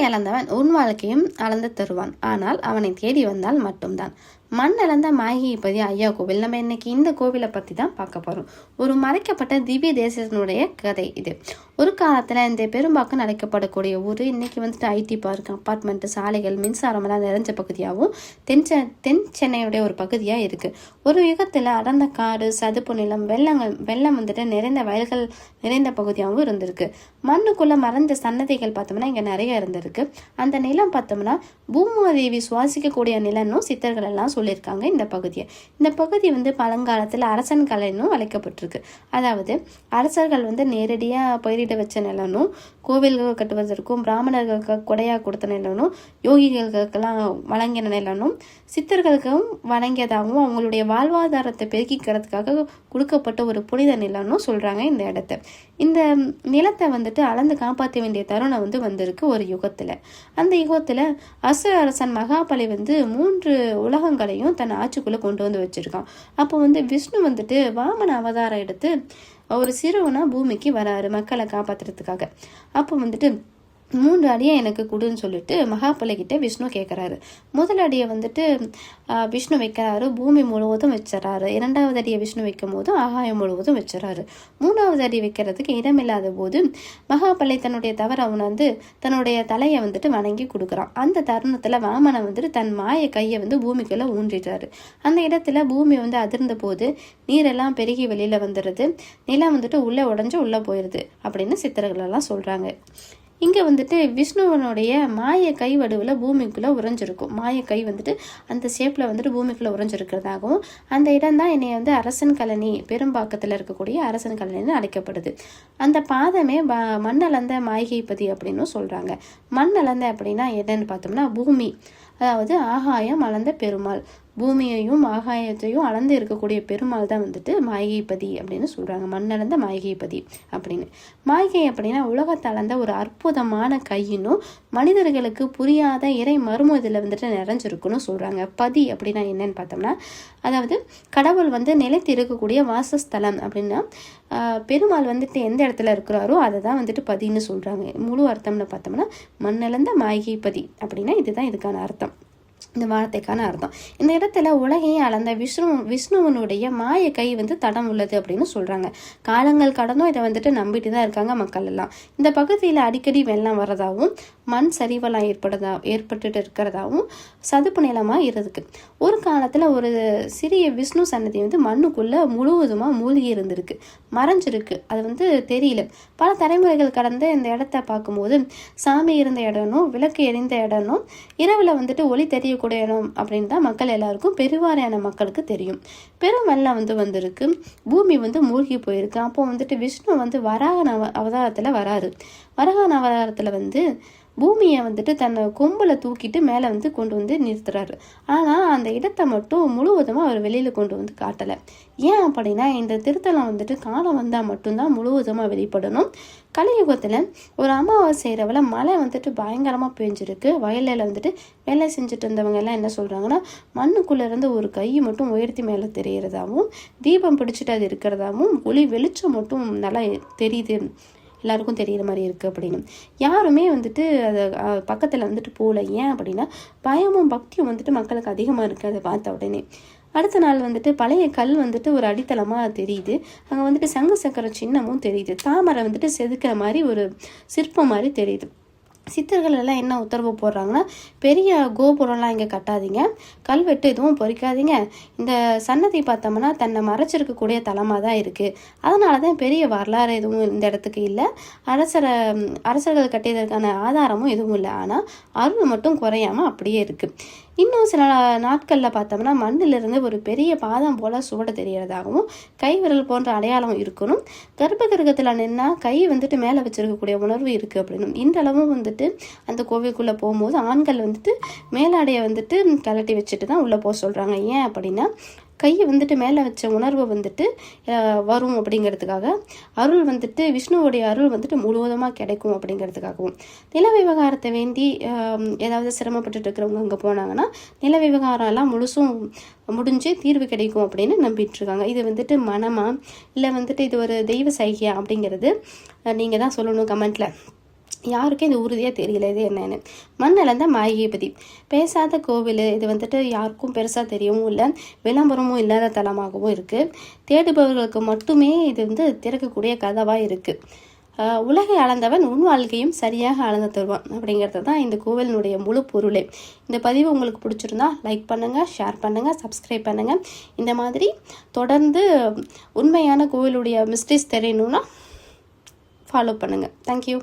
அளந்தவன் உன் வாழ்க்கையும் அளந்து தருவான். ஆனால் அவனை தேடி வந்தால் மட்டும்தான். மண் அளந்த மாகிப்பதி ஐயா கோவில். நம்ம இன்னைக்கு இந்த கோவிலை பற்றி தான் பார்க்க போகிறோம். ஒரு மறைக்கப்பட்ட திவ்ய தேசத்தினுடைய கதை இது. ஒரு காலத்தில் இந்த பெரும்பாக்கம் அழைக்கப்படக்கூடிய ஊர் இன்னைக்கு வந்துட்டு ஐடி பார்க், அப்பார்ட்மெண்ட்டு, சாலைகள், மின்சாரமெல்லாம் நிறைஞ்ச பகுதியாகவும் தென் சென்னையுடைய ஒரு பகுதியாக இருக்குது. ஒரு யுகத்தில் அடர்ந்த காடு, சதுப்பு நிலம், வெள்ளம் வந்துட்டு நிறைந்த வயல்கள் நிறைந்த பகுதியாகவும் இருந்திருக்கு. மண்ணுக்குள்ளே மறைந்த சன்னதிகள் பார்த்தோம்னா இங்கே நிறைய இருந்திருக்கு. அந்த நிலம் பார்த்தோம்னா பூமாதேவி சுவாசிக்கக்கூடிய நிலம்னு சித்தர்கள் எல்லாம் சொல்லியிருக்காங்க. இந்த பகுதி வந்து பழங்காலத்தில் அரசன் கலைன்னும் அழைக்கப்பட்டிருக்கு. அதாவது அரசர்கள் வந்து நேரடியாக பயிரிட வச்ச நிலனும், கோவில்கள் கட்டுவதற்கும், பிராமணர்களுக்கு கொடையாக கொடுத்த நிலனும், யோகிகளுக்கெல்லாம் வழங்கின நிலனும், சித்தர்களுக்கும் வழங்கியதாகவும் அவங்களுடைய வாழ்வாதாரத்தை பெருக்கிக்கிறதுக்காக கொடுக்கப்பட்ட ஒரு புனித நிலம்னு சொல்கிறாங்க இந்த இடத்த. இந்த நிலத்தை வந்துட்டு அளந்து காப்பாற்ற வேண்டிய தருணம் வந்து வந்திருக்கு ஒரு யுகத்தில். அந்த யுகத்தில் அரசன் மகாபலி வந்து 3 உலகங்களையும் தன் ஆட்சிக்குள்ளே கொண்டு வந்து வச்சுருக்கான். அப்போ வந்து விஷ்ணு வந்துட்டு வாமன அவதாரம் எடுத்து ஒரு சிறுவனா பூமிக்கு வராரு மக்களை காப்பாற்றுறதுக்காக. அப்போ வந்துட்டு 3 அடியை எனக்கு கொடுன்னு சொல்லிட்டு மகாபலிகிட்ட விஷ்ணு கேட்குறாரு. முதல் அடியை வந்துட்டு விஷ்ணு வைக்கிறாரு, பூமி முழுவதும் வச்சிடறாரு. 2வது அடியை விஷ்ணு வைக்கும் போது ஆகாயம் முழுவதும் வச்சிடறாரு. 3வது அடி வைக்கிறதுக்கு இடமில்லாத போது மகாபலி தன்னுடைய தவறை உணர்ந்து தன்னுடைய தலையை வந்துட்டு வணங்கி கொடுக்குறான். அந்த தருணத்தில் வாமனை வந்துட்டு தன் மாய கையை வந்து பூமிக்குள்ளே ஊன்றிட்டாரு. அந்த இடத்துல பூமி வந்து அதிர்ந்த போது நீரெல்லாம் பெருகி வெளியில் வந்துடுது. நிலம் வந்துட்டு உள்ளே உடஞ்சி உள்ளே போயிடுது அப்படின்னு சித்தர்கள் எல்லாம் சொல்கிறாங்க. இங்கே வந்துட்டு விஷ்ணுவனுடைய மாய கை வடுவில் பூமிக்குள்ளே உறைஞ்சிருக்கும். மாய கை வந்துட்டு அந்த ஷேப்பில் வந்துட்டு பூமிக்குள்ளே உறைஞ்சிருக்கிறதாகவும் அந்த இடம் தான் என்னை வந்து அரசன் கழனி, பெரும்பாக்கத்தில் இருக்கக்கூடிய அரசன் கழனின்னு அழைக்கப்படுது. அந்த பாதமே மண்ணளந்த மாய்கைப்பதி அப்படின்னு சொல்கிறாங்க. மண் அளந்த அப்படின்னா என்னன்னு பார்த்தோம்னா பூமி, அதாவது ஆகாயம் அளந்த பெருமாள். பூமியையும் ஆகாயத்தையும் அளந்து இருக்கக்கூடிய பெருமாள் தான் வந்துட்டு மாய்கைப்பதி அப்படின்னு சொல்கிறாங்க. மண்ணளந்த மாய்கைப்பதி அப்படின்னு. மாய்கை அப்படின்னா உலகத்தை அளந்த ஒரு அற்புதமான கையினும் மனிதர்களுக்கு புரியாத இறை மர்மம் இதில் வந்துட்டு நிறைஞ்சிருக்குன்னு சொல்கிறாங்க. பதி அப்படின்னா என்னன்னு பார்த்தோம்னா, அதாவது கடவுள் வந்து நிலைத்து இருக்கக்கூடிய வாசஸ்தலம் அப்படின்னா பெருமாள் வந்துட்டு எந்த இடத்துல இருக்கிறாரோ அதை தான் வந்துட்டு பதின்னு சொல்கிறாங்க. முழு அர்த்தம்னு பார்த்தோம்னா மண்ணளந்த மாய்கைப்பதி அப்படின்னா இதுதான் இதுக்கான அர்த்தம், இந்த வார்த்தைக்கான அர்த்தம். இந்த இடத்துல உலகையே அளந்த விஷ்ணுவனுடைய மாய கை வந்து தடம் உள்ளது அப்படின்னு சொல்கிறாங்க. காலங்கள் கடந்தும் இதை வந்துட்டு நம்பிட்டு தான் இருக்காங்க மக்கள் எல்லாம். இந்த பகுதியில் அடிக்கடி வெள்ளம் வரதாகவும் மண் சரிவெல்லாம் ஏற்பட்டுட்டு இருக்கிறதாகவும் சதுப்பு நிலமாக இருக்கு. ஒரு காலத்தில் ஒரு சிறிய விஷ்ணு சன்னதி வந்து மண்ணுக்குள்ளே முழுவதுமாக மூழ்கி இருந்திருக்கு, மறைஞ்சிருக்கு. அது வந்து தெரியல. பல தலைமுறைகள் கடந்து இந்த இடத்த பார்க்கும்போது சாமி இருந்த இடனும் விளக்கு எரிந்த இடனும் இரவில் வந்துட்டு ஒளி தெரியக்கூடிய இடம் அப்படின்னு தான் மக்கள் எல்லாருக்கும் பெருவாரியான மக்களுக்கு தெரியும். பெரும் வெள்ளம் வந்து வந்திருக்கு, பூமி வந்து மூழ்கி போயிருக்கு. அப்போ வந்துட்டு விஷ்ணு வந்து வராக அவதாரத்தில் வராரு. வராக அவதாரத்தில் வந்து பூமியை வந்துட்டு தன்னை கொம்பில் தூக்கிட்டு மேலே வந்து கொண்டு வந்து நிறுத்துறாரு. ஆனால் அந்த இடத்தை மட்டும் முழுவதுமாக அவர் வெளியில் கொண்டு வந்து காட்டலை. ஏன் அப்படின்னா இந்த திருத்தலம் வந்துட்டு காலம் வந்தால் மட்டும்தான் முழுவதுமாக வெளிப்படணும். கலியுகத்தில் ஒரு அமாவாசை இரவில் மழை வந்துட்டு பயங்கரமாக பெஞ்சிருக்கு. வயலில் வந்துட்டு வேலை செஞ்சுட்டு இருந்தவங்க எல்லாம் என்ன சொல்கிறாங்கன்னா, மண்ணுக்குள்ளேருந்து ஒரு கை மட்டும் உயர்த்தி மேலே தெரிகிறதாகவும் தீபம் பிடிச்சிட்டு அது இருக்கிறதாகவும் ஒளி வெளிச்சம் மட்டும் நல்லா தெரியுது, எல்லாருக்கும் தெரிகிற மாதிரி இருக்குது அப்படின்னு. யாருமே வந்துட்டு அதை பக்கத்தில் வந்துட்டு போகல. ஏன் அப்படின்னா பயமும் பக்தியும் வந்துட்டு மக்களுக்கு அதிகமாக இருக்குது. அதை பார்த்த உடனே அடுத்த நாள் வந்துட்டு பழைய கல் வந்துட்டு ஒரு அடித்தளமாக தெரியுது. அங்கே வந்துட்டு சங்கு சக்கர சின்னமும் தெரியுது. தாமரை வந்துட்டு செதுக்கிற மாதிரி ஒரு சிற்பம் மாதிரி தெரியுது. சித்தர்கள் எல்லாம் என்ன உத்தரவு போடுறாங்கன்னா, பெரிய கோபுரம்லாம் இங்கே கட்டாதீங்க, கல்வெட்டு எதுவும் பொறிக்காதீங்க, இந்த சன்னதி பார்த்தோம்னா தன்னை மறைச்சிருக்கக்கூடிய தலமாக தான் இருக்குது, அதனால தான் பெரிய வரலாறு எதுவும் இந்த இடத்துக்கு இல்லை, அரசர்கள் கட்டியதற்கான ஆதாரமும் எதுவும் இல்லை, ஆனால் அருள் மட்டும் குறையாமல் அப்படியே இருக்குது. இன்னும் சில நாட்களில் பார்த்தோம்னா மண்ணிலிருந்து ஒரு பெரிய பாதம் போல் சுவட தெரியறதாகவும் கை விரல் போன்ற அடையாளம் இருக்கணும். கர்ப்ப கிரகத்தில் நின்னா கை வந்துட்டு மேலே வச்சிருக்கக்கூடிய உணர்வு இருக்குது அப்படின்னு. இன்றளவும் வந்துட்டு அந்த கோவிலுக்குள்ளே போகும்போது ஆண்கள் வந்துட்டு மேலாடையை வந்துட்டு கலட்டி வச்சுட்டு தான் உள்ளே போக சொல்கிறாங்க. ஏன் அப்படின்னா கையை வந்துட்டு மேலே வச்ச உணர்வு வந்துட்டு வரும் அப்படிங்கிறதுக்காக, அருள் வந்துட்டு விஷ்ணுவோடைய அருள் வந்துட்டு முழுவதுமாக கிடைக்கும் அப்படிங்கிறதுக்காகவும். நில விவகாரத்தை வேண்டி ஏதாவது சிரமப்பட்டுட்டு இருக்கிறவங்க அங்கே போனாங்கன்னா நில விவகாரம் எல்லாம் முழுசும் முடிஞ்சு தீர்வு கிடைக்கும் அப்படின்னு நம்பிட்டு இருக்காங்க. இது வந்துட்டு மனமா இல்லை வந்துட்டு இது ஒரு தெய்வ சைகியா அப்படிங்கிறது நீங்கள் தான் சொல்லணும் கமெண்ட்டில். யாருக்கும் இது உறுதியாக தெரியல இது என்னன்னு. மண் அளந்த மாளிகை பற்றி பேசாத கோவில். இது வந்துட்டு யாருக்கும் பெருசாக தெரியவும் இல்லை, விளம்பரமும் இல்லாத தலமாகவும் இருக்குது. தேடுபவர்களுக்கு மட்டுமே இது வந்து திறக்கக்கூடிய கதவாக இருக்குது. உலகை அளந்தவன் உன் வாழ்க்கையும் சரியாக அளந்து தருவான் அப்படிங்கிறது தான் இந்த கோவிலினுடைய முழு பொருளே. இந்த பதிவு உங்களுக்கு பிடிச்சிருந்தா லைக் பண்ணுங்கள், ஷேர் பண்ணுங்கள், சப்ஸ்கிரைப் பண்ணுங்கள். இந்த மாதிரி தொடர்ந்து உண்மையான கோவிலுடைய மிஸ்ட்ரிஸ் தெரியணுன்னா ஃபாலோ பண்ணுங்கள். தேங்க்யூ.